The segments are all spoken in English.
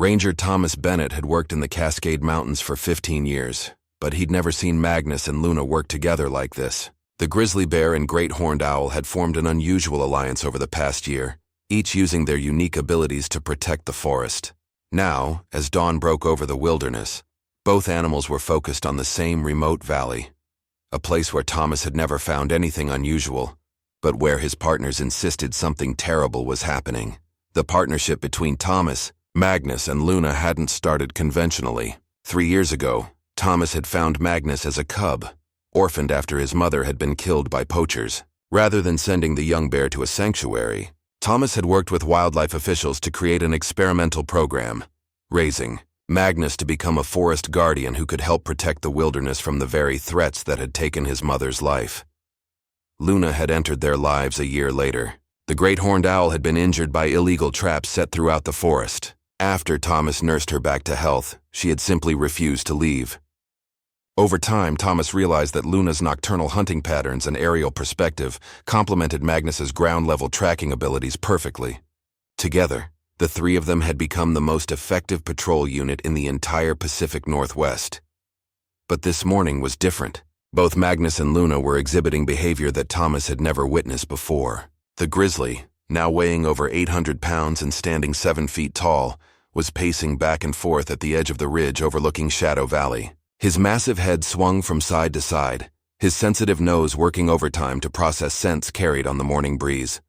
Ranger Thomas Bennett had worked in the Cascade Mountains for 15 years, but he'd never seen Magnus and Luna work together like this. The grizzly bear and great horned owl had formed an unusual alliance over the past year, each using their unique abilities to protect the forest. Now, as dawn broke over the wilderness, both animals were focused on the same remote valley, a place where Thomas had never found anything unusual, but where his partners insisted something terrible was happening. The partnership between Thomas, Magnus, and Luna hadn't started conventionally. 3 years ago, Thomas had found Magnus as a cub, orphaned after his mother had been killed by poachers. Rather than sending the young bear to a sanctuary, Thomas had worked with wildlife officials to create an experimental program, raising Magnus to become a forest guardian who could help protect the wilderness from the very threats that had taken his mother's life. Luna had entered their lives a year later. The great horned owl had been injured by illegal traps set throughout the forest. After Thomas nursed her back to health, she had simply refused to leave. Over time, Thomas realized that Luna's nocturnal hunting patterns and aerial perspective complemented Magnus's ground-level tracking abilities perfectly. Together, the three of them had become the most effective patrol unit in the entire Pacific Northwest. But this morning was different. Both Magnus and Luna were exhibiting behavior that Thomas had never witnessed before. The grizzly, now weighing over 800 pounds and standing 7 feet tall, was pacing back and forth at the edge of the ridge overlooking Shadow Valley. His massive head swung from side to side, his sensitive nose working overtime to process scents carried on the morning breeze.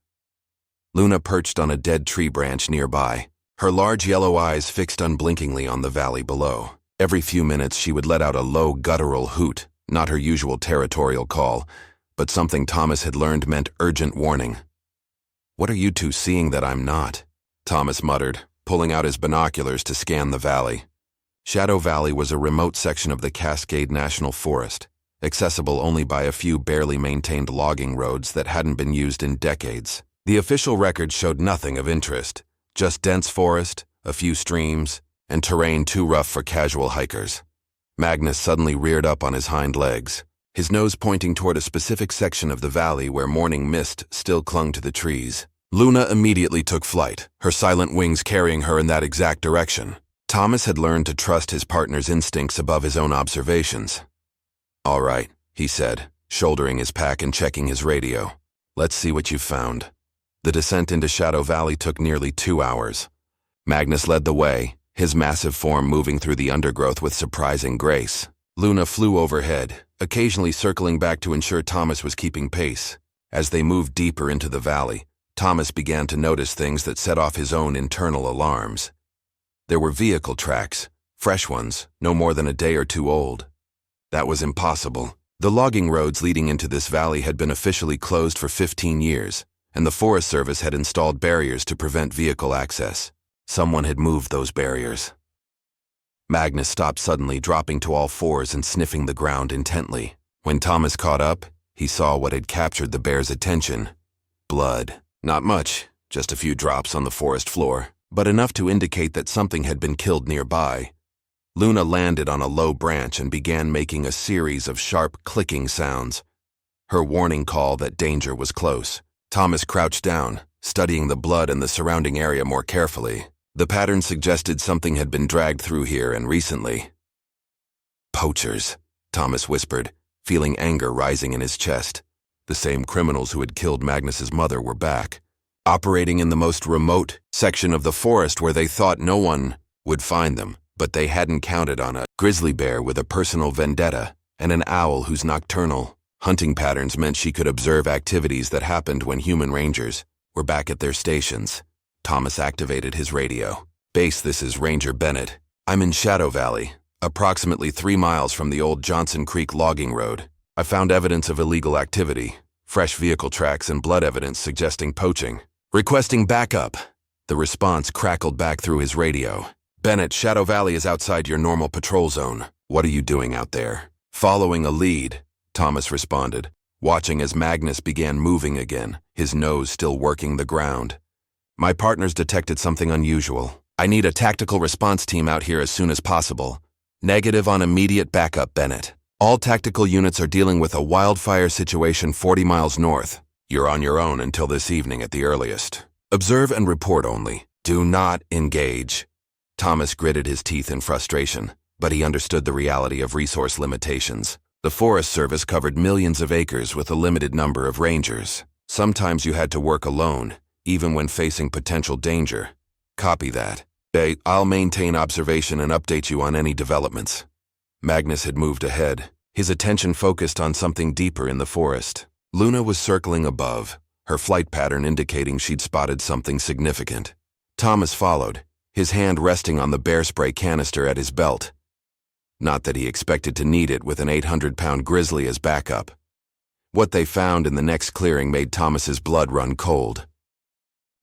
Luna perched on a dead tree branch nearby, her large yellow eyes fixed unblinkingly on the valley below. Every few minutes she would let out a low guttural hoot, not her usual territorial call, but something Thomas had learned meant urgent warning. "What are you two seeing that I'm not?" Thomas muttered, pulling out his binoculars to scan the valley. Shadow Valley was a remote section of the Cascade National Forest, accessible only by a few barely maintained logging roads that hadn't been used in decades. The official record showed nothing of interest, just dense forest, a few streams, and terrain too rough for casual hikers. Magnus suddenly reared up on his hind legs, his nose pointing toward a specific section of the valley where morning mist still clung to the trees. Luna immediately took flight, her silent wings carrying her in that exact direction. Thomas had learned to trust his partner's instincts above his own observations. "All right," he said, shouldering his pack and checking his radio. "Let's see what you've found." The descent into Shadow Valley took nearly 2 hours. Magnus led the way, his massive form moving through the undergrowth with surprising grace. Luna flew overhead, occasionally circling back to ensure Thomas was keeping pace. As they moved deeper into the valley, Thomas began to notice things that set off his own internal alarms. There were vehicle tracks, fresh ones, no more than a day or two old. That was impossible. The logging roads leading into this valley had been officially closed for 15 years, and the Forest Service had installed barriers to prevent vehicle access. Someone had moved those barriers. Magnus stopped suddenly, dropping to all fours and sniffing the ground intently. When Thomas caught up, he saw what had captured the bear's attention. Blood. Not much, just a few drops on the forest floor, but enough to indicate that something had been killed nearby. Luna landed on a low branch and began making a series of sharp clicking sounds, her warning call that danger was close. Thomas crouched down, studying the blood and the surrounding area more carefully. The pattern suggested something had been dragged through here and recently. "Poachers," Thomas whispered, feeling anger rising in his chest. The same criminals who had killed Magnus's mother were back, operating in the most remote section of the forest where they thought no one would find them. But they hadn't counted on a grizzly bear with a personal vendetta and an owl whose nocturnal hunting patterns meant she could observe activities that happened when human rangers were back at their stations. Thomas activated his radio. "Base, this is Ranger Bennett. I'm in Shadow Valley, approximately 3 miles from the old Johnson Creek logging road. I found evidence of illegal activity, fresh vehicle tracks and blood evidence suggesting poaching. Requesting backup." The response crackled back through his radio. "Bennett, Shadow Valley is outside your normal patrol zone. What are you doing out there?" "Following a lead," Thomas responded, watching as Magnus began moving again, his nose still working the ground. "My partners detected something unusual. I need a tactical response team out here as soon as possible. Negative on immediate backup, Bennett. All tactical units are dealing with a wildfire situation 40 miles north. You're on your own until this evening at the earliest. Observe and report only. Do not engage." Thomas gritted his teeth in frustration, but he understood the reality of resource limitations. The Forest Service covered millions of acres with a limited number of rangers. Sometimes you had to work alone, even when facing potential danger. Copy that. I'll maintain observation and update you on any developments. Magnus had moved ahead, his attention focused on something deeper in the forest. Luna was circling above, her flight pattern indicating she'd spotted something significant. Thomas followed, his hand resting on the bear spray canister at his belt. Not that he expected to need it with an 800-pound grizzly as backup. What they found in the next clearing made Thomas's blood run cold.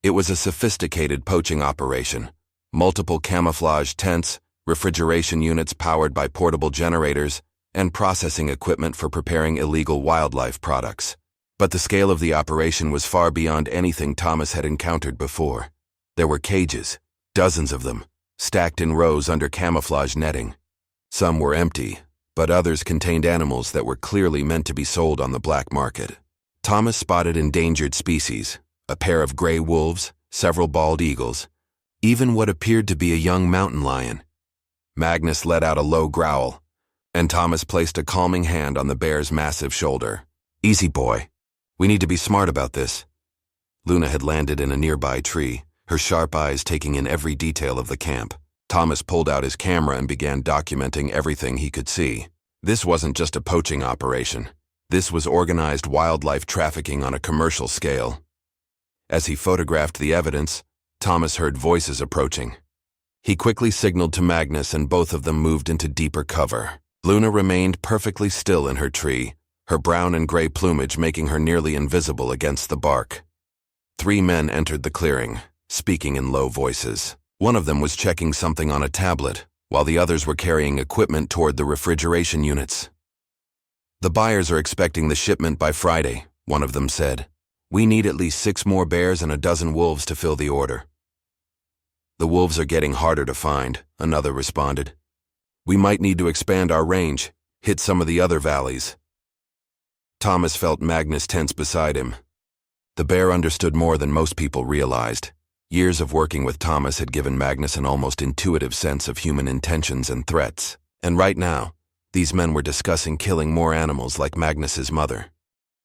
It was a sophisticated poaching operation. Multiple camouflage tents, refrigeration units powered by portable generators, and processing equipment for preparing illegal wildlife products. But the scale of the operation was far beyond anything Thomas had encountered before. There were cages, dozens of them, stacked in rows under camouflage netting. Some were empty, but others contained animals that were clearly meant to be sold on the black market. Thomas spotted endangered species, a pair of gray wolves, several bald eagles, even what appeared to be a young mountain lion. Magnus let out a low growl, and Thomas placed a calming hand on the bear's massive shoulder. "Easy, boy. We need to be smart about this." Luna had landed in a nearby tree, her sharp eyes taking in every detail of the camp. Thomas pulled out his camera and began documenting everything he could see. This wasn't just a poaching operation. This was organized wildlife trafficking on a commercial scale. As he photographed the evidence, Thomas heard voices approaching. He quickly signaled to Magnus and both of them moved into deeper cover. Luna remained perfectly still in her tree, her brown and gray plumage making her nearly invisible against the bark. 3 men entered the clearing, speaking in low voices. One of them was checking something on a tablet, while the others were carrying equipment toward the refrigeration units. "The buyers are expecting the shipment by Friday," one of them said. "We need at least 6 more bears and a dozen wolves to fill the order." "The wolves are getting harder to find," another responded. "We might need to expand our range, hit some of the other valleys." Thomas felt Magnus tense beside him. The bear understood more than most people realized. Years of working with Thomas had given Magnus an almost intuitive sense of human intentions and threats. And right now, these men were discussing killing more animals like Magnus's mother.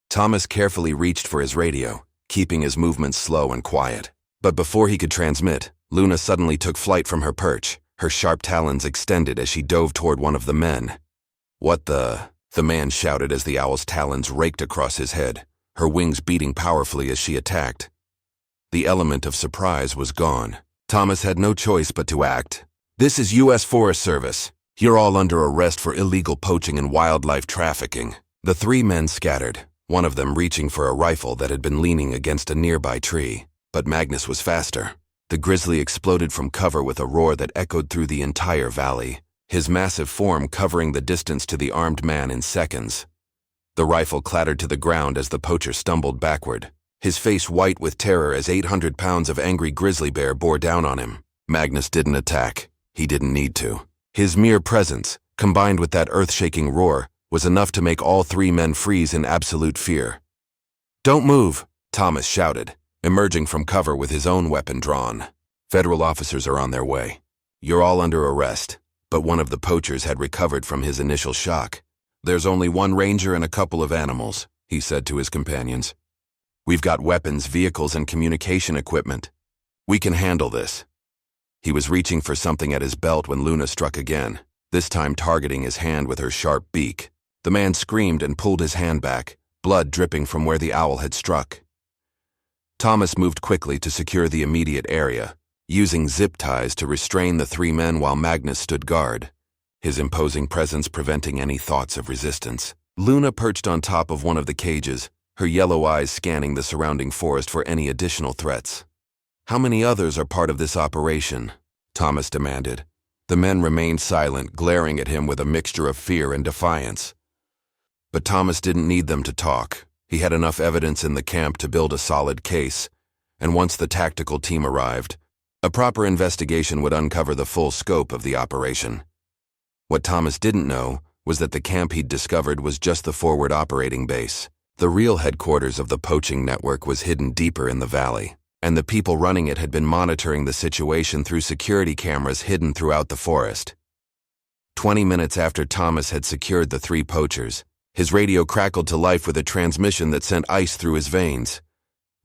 Thomas carefully reached for his radio, keeping his movements slow and quiet. But before he could transmit, Luna suddenly took flight from her perch, her sharp talons extended as she dove toward one of the men. "What the?" the man shouted as the owl's talons raked across his head, her wings beating powerfully as she attacked. The element of surprise was gone. Thomas had no choice but to act. "This is U.S. Forest Service. You're all under arrest for illegal poaching and wildlife trafficking." The 3 men scattered, one of them reaching for a rifle that had been leaning against a nearby tree. But Magnus was faster. The grizzly exploded from cover with a roar that echoed through the entire valley, his massive form covering the distance to the armed man in seconds. The rifle clattered to the ground as the poacher stumbled backward, his face white with terror as 800 pounds of angry grizzly bear bore down on him. Magnus didn't attack. He didn't need to. His mere presence, combined with that earth-shaking roar, was enough to make all 3 men freeze in absolute fear. "Don't move," Thomas shouted, emerging from cover with his own weapon drawn. "Federal officers are on their way. You're all under arrest." But one of the poachers had recovered from his initial shock. "There's only 1 ranger and a couple of animals," he said to his companions. "We've got weapons, vehicles, and communication equipment. We can handle this." He was reaching for something at his belt when Luna struck again, this time targeting his hand with her sharp beak. The man screamed and pulled his hand back, blood dripping from where the owl had struck. Thomas moved quickly to secure the immediate area, using zip ties to restrain the 3 men while Magnus stood guard, his imposing presence preventing any thoughts of resistance. Luna perched on top of one of the cages, her yellow eyes scanning the surrounding forest for any additional threats. "How many others are part of this operation?" Thomas demanded. The men remained silent, glaring at him with a mixture of fear and defiance. But Thomas didn't need them to talk. He had enough evidence in the camp to build a solid case, and once the tactical team arrived, a proper investigation would uncover the full scope of the operation. What Thomas didn't know was that the camp he'd discovered was just the forward operating base. The real headquarters of the poaching network was hidden deeper in the valley. and the people running it had been monitoring the situation through security cameras hidden throughout the forest. 20 minutes after Thomas had secured the 3 poachers, his radio crackled to life with a transmission that sent ice through his veins.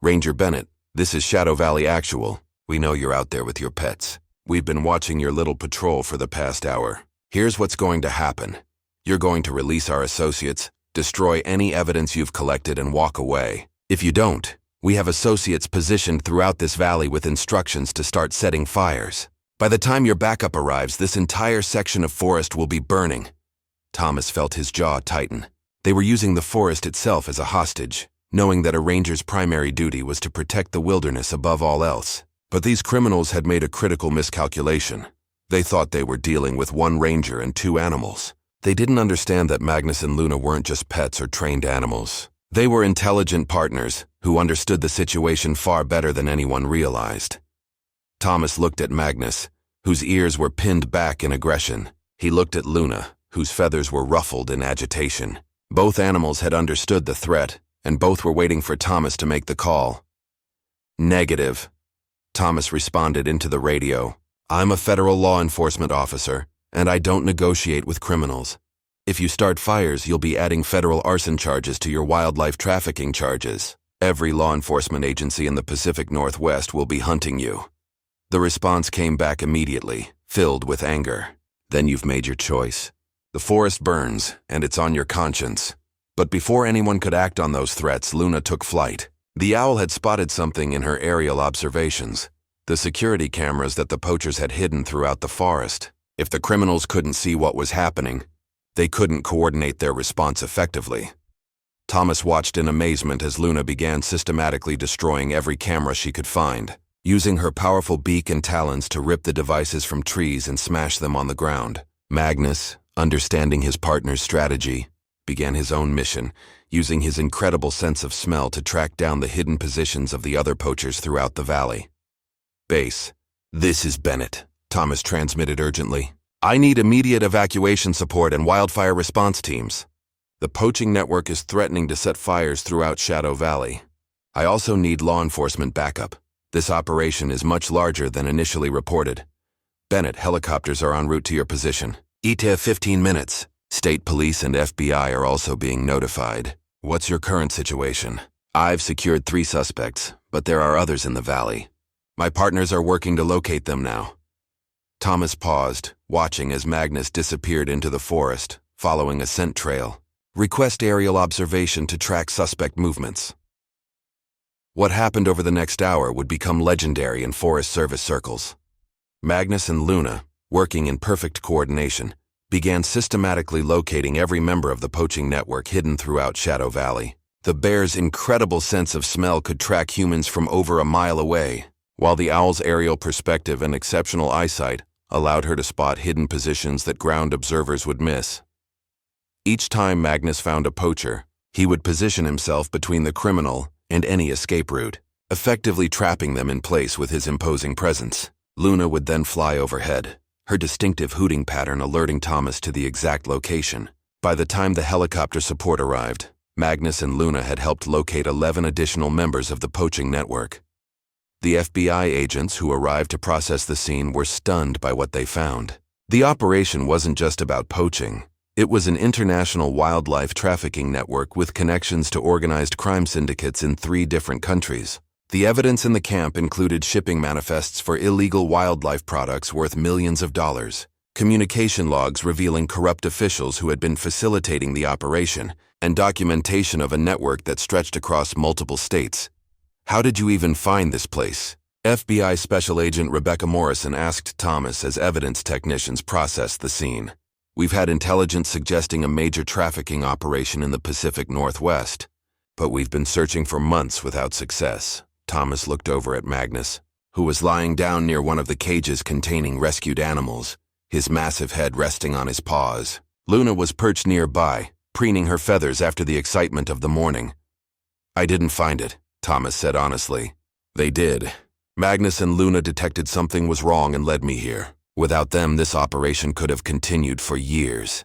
"Ranger Bennett, this is Shadow Valley Actual. We know you're out there with your pets. We've been watching your little patrol for the past hour. Here's what's going to happen. You're going to release our associates, destroy any evidence you've collected, and walk away. If you don't, we have associates positioned throughout this valley with instructions to start setting fires. By the time your backup arrives, this entire section of forest will be burning." Thomas felt his jaw tighten. They were using the forest itself as a hostage, knowing that a ranger's primary duty was to protect the wilderness above all else. But these criminals had made a critical miscalculation. They thought they were dealing with 1 ranger and 2 animals. They didn't understand that Magnus and Luna weren't just pets or trained animals. They were intelligent partners who understood the situation far better than anyone realized. Thomas looked at Magnus, whose ears were pinned back in aggression. He looked at Luna, whose feathers were ruffled in agitation. Both animals had understood the threat, and both were waiting for Thomas to make the call. "Negative," Thomas responded into the radio. "I'm a federal law enforcement officer, and I don't negotiate with criminals. If you start fires, you'll be adding federal arson charges to your wildlife trafficking charges. Every law enforcement agency in the Pacific Northwest will be hunting you." The response came back immediately, filled with anger. "Then you've made your choice. The forest burns, and it's on your conscience." But before anyone could act on those threats, Luna took flight. The owl had spotted something in her aerial observations, the security cameras that the poachers had hidden throughout the forest. If the criminals couldn't see what was happening, they couldn't coordinate their response effectively. Thomas watched in amazement as Luna began systematically destroying every camera she could find, using her powerful beak and talons to rip the devices from trees and smash them on the ground. Magnus, understanding his partner's strategy, began his own mission, using his incredible sense of smell to track down the hidden positions of the other poachers throughout the valley. "Base, this is Bennett," Thomas transmitted urgently. "I need immediate evacuation support and wildfire response teams. The poaching network is threatening to set fires throughout Shadow Valley. I also need law enforcement backup. This operation is much larger than initially reported. Bennett, helicopters are en route to your position. ETA 15 minutes. State police and FBI are also being notified. What's your current situation?" "I've secured 3 suspects, but there are others in the valley. My partners are working to locate them now." Thomas paused, watching as Magnus disappeared into the forest, following a scent trail. "Request aerial observation to track suspect movements." What happened over the next hour would become legendary in Forest Service circles. Magnus and Luna, working in perfect coordination, began systematically locating every member of the poaching network hidden throughout Shadow Valley. The bear's incredible sense of smell could track humans from over a mile away, while the owl's aerial perspective and exceptional eyesight allowed her to spot hidden positions that ground observers would miss. Each time Magnus found a poacher, he would position himself between the criminal and any escape route, effectively trapping them in place with his imposing presence. Luna would then fly overhead, her distinctive hooting pattern alerting Thomas to the exact location. By the time the helicopter support arrived, Magnus and Luna had helped locate 11 additional members of the poaching network. The FBI agents who arrived to process the scene were stunned by what they found. The operation wasn't just about poaching. It was an international wildlife trafficking network with connections to organized crime syndicates in 3 different countries. The evidence in the camp included shipping manifests for illegal wildlife products worth millions of dollars, communication logs revealing corrupt officials who had been facilitating the operation, and documentation of a network that stretched across multiple states. "How did you even find this place?" FBI Special Agent Rebecca Morrison asked Thomas as evidence technicians processed the scene. "We've had intelligence suggesting a major trafficking operation in the Pacific Northwest, but we've been searching for months without success." Thomas looked over at Magnus, who was lying down near one of the cages containing rescued animals, his massive head resting on his paws. Luna was perched nearby, preening her feathers after the excitement of the morning. "I didn't find it," Thomas said honestly. "They did. Magnus and Luna detected something was wrong and led me here. Without them, this operation could have continued for years."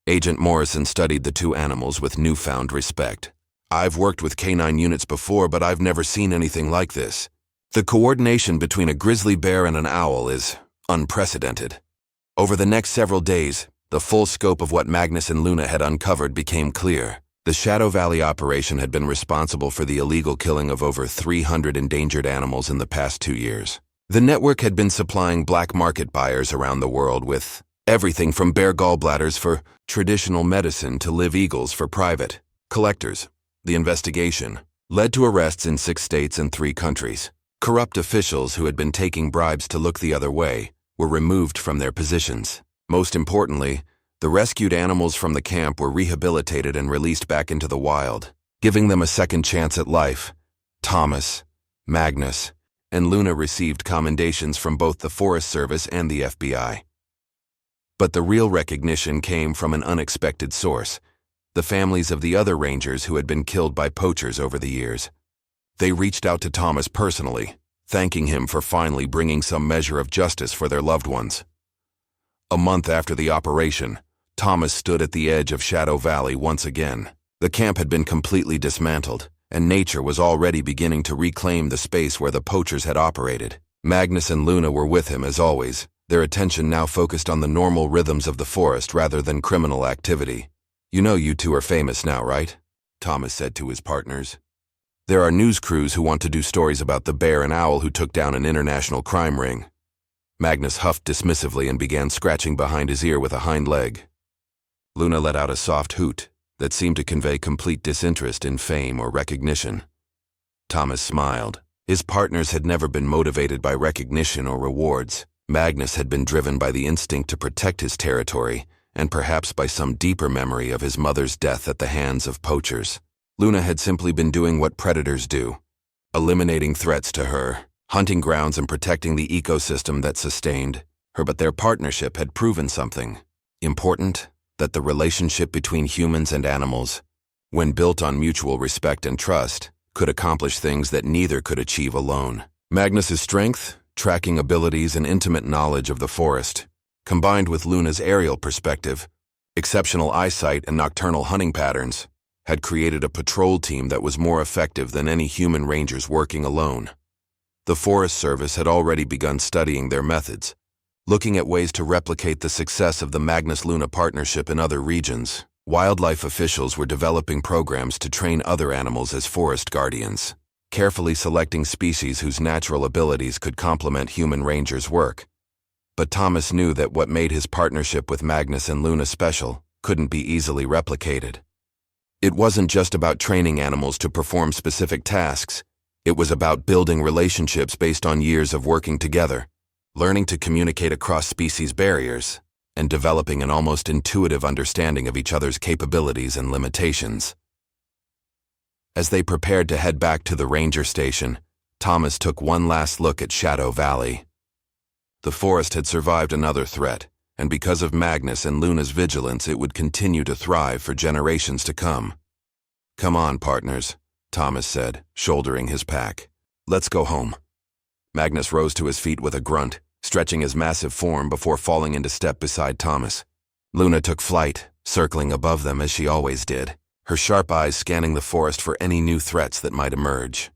Agent Morrison studied the 2 animals with newfound respect. "I've worked with canine units before, but I've never seen anything like this. The coordination between a grizzly bear and an owl is unprecedented. Over the next several days, the full scope of what Magnus and Luna had uncovered became clear. The Shadow Valley operation had been responsible for the illegal killing of over 300 endangered animals in the past 2 years. The network had been supplying black market buyers around the world with everything from bear gallbladders for traditional medicine to live eagles for private collectors. The investigation led to arrests in 6 states and 3 countries. Corrupt officials who had been taking bribes to look the other way were removed from their positions. Most importantly, the rescued animals from the camp were rehabilitated and released back into the wild, giving them a second chance at life. Thomas, Magnus, and Luna received commendations from both the Forest Service and the FBI. But the real recognition came from an unexpected source: the families of the other rangers who had been killed by poachers over the years. They reached out to Thomas personally, thanking him for finally bringing some measure of justice for their loved ones. A month after the operation, Thomas stood at the edge of Shadow Valley once again. The camp had been completely dismantled, and nature was already beginning to reclaim the space where the poachers had operated. Magnus and Luna were with him as always, their attention now focused on the normal rhythms of the forest rather than criminal activity. "You know you two are famous now, right?" Thomas said to his partners. "There are news crews who want to do stories about the bear and owl who took down an international crime ring." Magnus huffed dismissively and began scratching behind his ear with a hind leg. Luna let out a soft hoot that seemed to convey complete disinterest in fame or recognition. Thomas smiled. His partners had never been motivated by recognition or rewards. Magnus had been driven by the instinct to protect his territory, and perhaps by some deeper memory of his mother's death at the hands of poachers. Luna had simply been doing what predators do, eliminating threats to her, hunting grounds and protecting the ecosystem that sustained her. But their partnership had proven something important: that the relationship between humans and animals, when built on mutual respect and trust, could accomplish things that neither could achieve alone. Magnus's strength, tracking abilities, and intimate knowledge of the forest, combined with Luna's aerial perspective, exceptional eyesight, and nocturnal hunting patterns, had created a patrol team that was more effective than any human rangers working alone. The Forest Service had already begun studying their methods, looking at ways to replicate the success of the Magnus-Luna partnership in other regions. Wildlife officials were developing programs to train other animals as forest guardians, carefully selecting species whose natural abilities could complement human rangers' work. But Thomas knew that what made his partnership with Magnus and Luna special couldn't be easily replicated. It wasn't just about training animals to perform specific tasks. It was about building relationships based on years of working together, learning to communicate across species barriers, and developing an almost intuitive understanding of each other's capabilities and limitations. As they prepared to head back to the ranger station, Thomas took one last look at Shadow Valley. The forest had survived another threat, and because of Magnus and Luna's vigilance, it would continue to thrive for generations to come. "Come on, partners," Thomas said, shouldering his pack. "Let's go home." Magnus rose to his feet with a grunt, stretching his massive form before falling into step beside Thomas. Luna took flight, circling above them as she always did, her sharp eyes scanning the forest for any new threats that might emerge.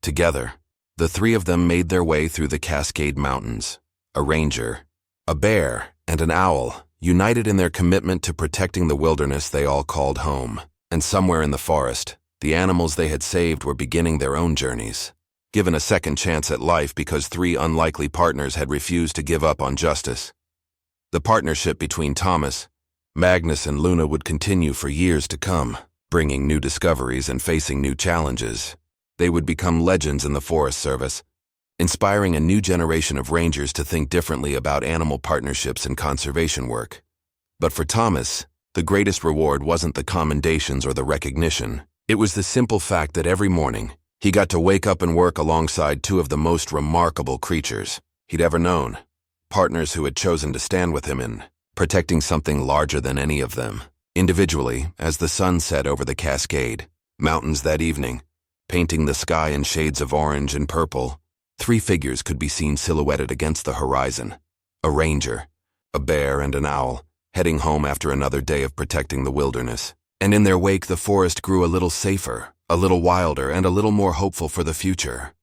Together, the 3 of them made their way through the Cascade Mountains. A ranger, a bear, and an owl, united in their commitment to protecting the wilderness they all called home. And somewhere in the forest, the animals they had saved were beginning their own journeys, given a second chance at life because 3 unlikely partners had refused to give up on justice. The partnership between Thomas, Magnus, and Luna would continue for years to come, bringing new discoveries and facing new challenges. They would become legends in the Forest Service, inspiring a new generation of rangers to think differently about animal partnerships and conservation work. But for Thomas, the greatest reward wasn't the commendations or the recognition. It was the simple fact that every morning, he got to wake up and work alongside 2 of the most remarkable creatures he'd ever known, partners who had chosen to stand with him in protecting something larger than any of them. Individually, as the sun set over the Cascade Mountains that evening, painting the sky in shades of orange and purple, 3 figures could be seen silhouetted against the horizon: a ranger, a bear, and an owl, heading home after another day of protecting the wilderness. And in their wake, the forest grew a little safer, a little wilder, and a little more hopeful for the future.